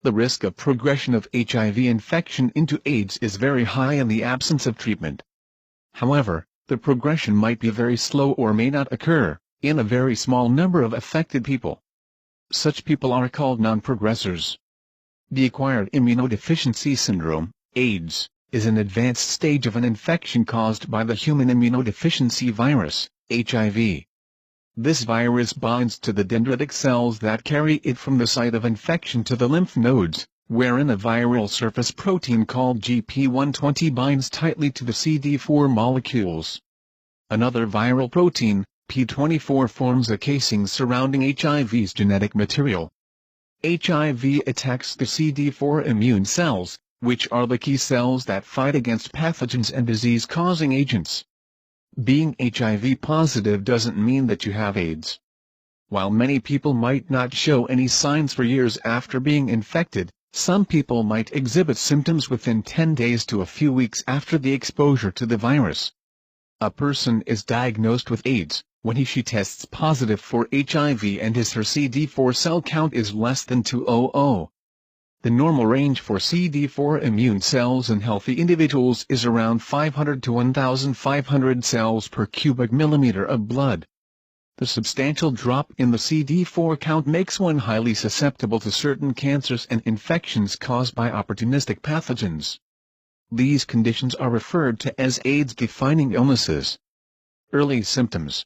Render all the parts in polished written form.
The risk of progression of HIV infection into AIDS is very high in the absence of treatment. However, the progression might be very slow or may not occur in a very small number of affected people. Such people are called non-progressors. The acquired immunodeficiency syndrome, AIDS, is an advanced stage of an infection caused by the human immunodeficiency virus, HIV. This virus binds to the dendritic cells that carry it from the site of infection to the lymph nodes, wherein a viral surface protein called GP120 binds tightly to the CD4 molecules. Another viral protein, P24, forms a casing surrounding HIV's genetic material. HIV attacks the CD4 immune cells, which are the key cells that fight against pathogens and disease-causing agents. Being HIV positive doesn't mean that you have AIDS. While many people might not show any signs for years after being infected, some people might exhibit symptoms within 10 days to a few weeks after the exposure to the virus. A person is diagnosed with AIDS when he/she tests positive for HIV and his/her CD4 cell count is less than 200. The normal range for CD4 immune cells in healthy individuals is around 500 to 1,500 cells per cubic millimeter of blood. The substantial drop in the CD4 count makes one highly susceptible to certain cancers and infections caused by opportunistic pathogens. These conditions are referred to as AIDS-defining illnesses. Early symptoms.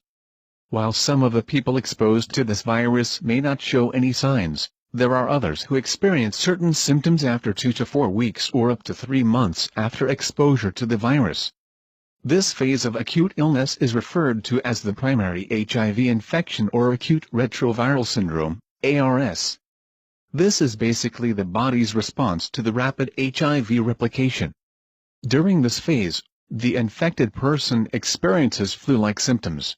While some of the people exposed to this virus may not show any signs, there are others who experience certain symptoms after 2 to 4 weeks or up to 3 months after exposure to the virus. This phase of acute illness is referred to as the primary HIV infection or acute retroviral syndrome, ARS. This is basically the body's response to the rapid HIV replication. During this phase, the infected person experiences flu-like symptoms.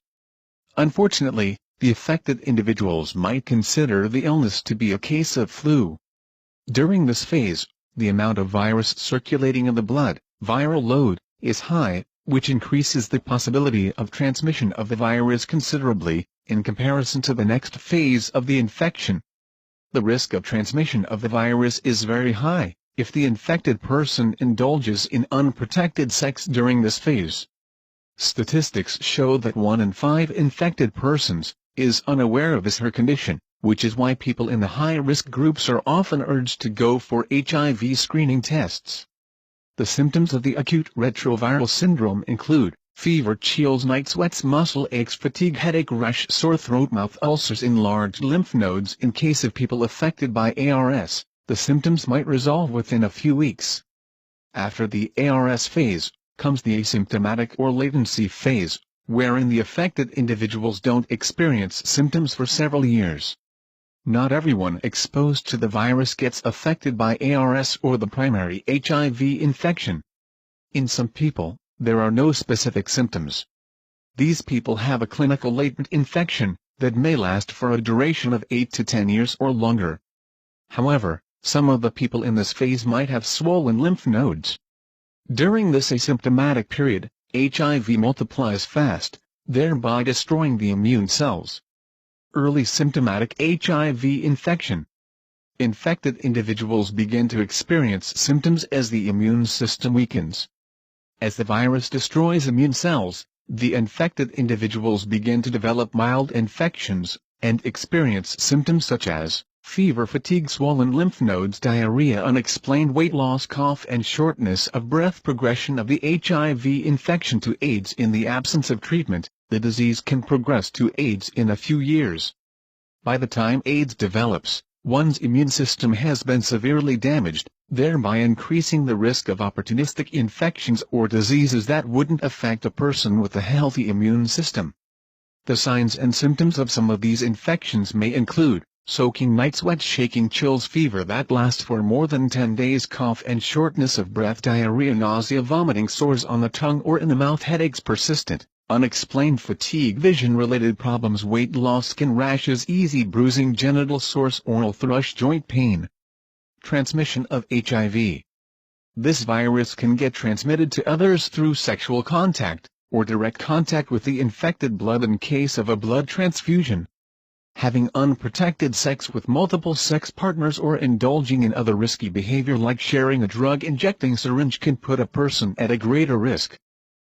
Unfortunately, the affected individuals might consider the illness to be a case of flu. During this phase, the amount of virus circulating in the blood, viral load, is high, which increases the possibility of transmission of the virus considerably, in comparison to the next phase of the infection. The risk of transmission of the virus is very high if the infected person indulges in unprotected sex during this phase. Statistics show that 1 in 5 infected persons is unaware of his/her condition, which is why people in the high-risk groups are often urged to go for HIV screening tests. The symptoms of the acute retroviral syndrome include fever, chills, night sweats, muscle aches, fatigue, headache, rash, sore throat, mouth ulcers, enlarged lymph nodes. In case of people affected by ARS, the symptoms might resolve within a few weeks. After the ARS phase, comes the asymptomatic or latency phase, wherein the affected individuals don't experience symptoms for several years. Not everyone exposed to the virus gets affected by ARS or the primary HIV infection. In some people, there are no specific symptoms. These people have a clinical latent infection that may last for a duration of 8 to 10 years or longer. However, some of the people in this phase might have swollen lymph nodes. During this asymptomatic period, HIV multiplies fast, thereby destroying the immune cells. Early symptomatic HIV infection. Infected individuals begin to experience symptoms as the immune system weakens. As the virus destroys immune cells, the infected individuals begin to develop mild infections, and experience symptoms such as fever, fatigue, swollen lymph nodes, diarrhea, unexplained weight loss, cough, and shortness of breath. Progression of the HIV infection to AIDS. In the absence of treatment, the disease can progress to AIDS in a few years. By the time AIDS develops, one's immune system has been severely damaged, thereby increasing the risk of opportunistic infections or diseases that wouldn't affect a person with a healthy immune system. The signs and symptoms of some of these infections may include soaking night sweat, shaking, chills, fever that lasts for more than 10 days, cough and shortness of breath, diarrhea, nausea, vomiting, sores on the tongue or in the mouth, headaches, persistent, unexplained fatigue, vision-related problems, weight loss, skin rashes, easy bruising, genital sores, oral thrush, joint pain. Transmission of HIV. This virus can get transmitted to others through sexual contact, or direct contact with the infected blood in case of a blood transfusion. Having unprotected sex with multiple sex partners or indulging in other risky behavior like sharing a drug-injecting syringe can put a person at a greater risk.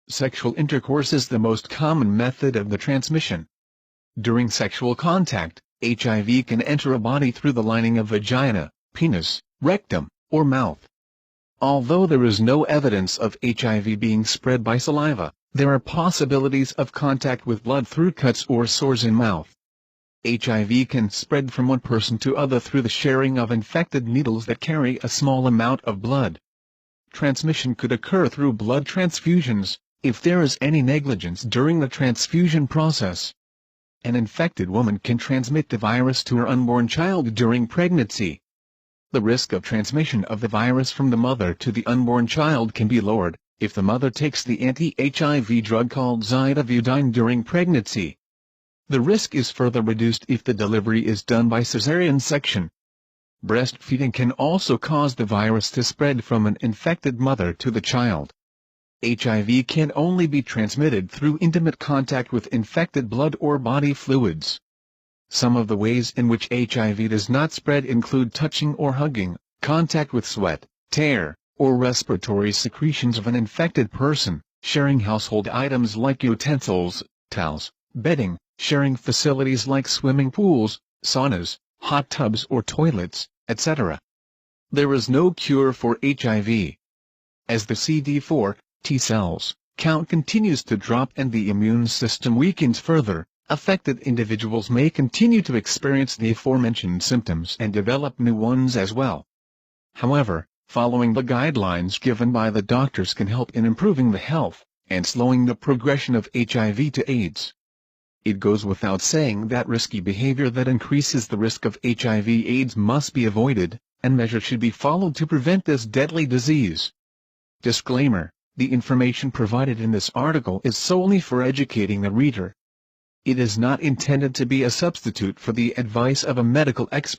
Sexual intercourse is the most common method of the transmission. During sexual contact, HIV can enter a body through the lining of vagina, penis, rectum, or mouth. Although there is no evidence of HIV being spread by saliva, there are possibilities of contact with blood through cuts or sores in mouth. HIV can spread from one person to other through the sharing of infected needles that carry a small amount of blood. Transmission could occur through blood transfusions, if there is any negligence during the transfusion process. An infected woman can transmit the virus to her unborn child during pregnancy. The risk of transmission of the virus from the mother to the unborn child can be lowered, if the mother takes the anti-HIV drug called zidovudine during pregnancy. The risk is further reduced if the delivery is done by cesarean section. Breastfeeding can also cause the virus to spread from an infected mother to the child. HIV can only be transmitted through intimate contact with infected blood or body fluids. Some of the ways in which HIV does not spread include touching or hugging, contact with sweat, tear, or respiratory secretions of an infected person, sharing household items like utensils, towels, bedding, sharing facilities like swimming pools, saunas, hot tubs or toilets, etc. There is no cure for HIV. As the CD4 T cells count continues to drop and the immune system weakens further, affected individuals may continue to experience the aforementioned symptoms and develop new ones as well. However, following the guidelines given by the doctors can help in improving the health and slowing the progression of HIV to AIDS. It goes without saying that risky behavior that increases the risk of HIV/AIDS must be avoided, and measures should be followed to prevent this deadly disease. Disclaimer: the information provided in this article is solely for educating the reader. It is not intended to be a substitute for the advice of a medical expert.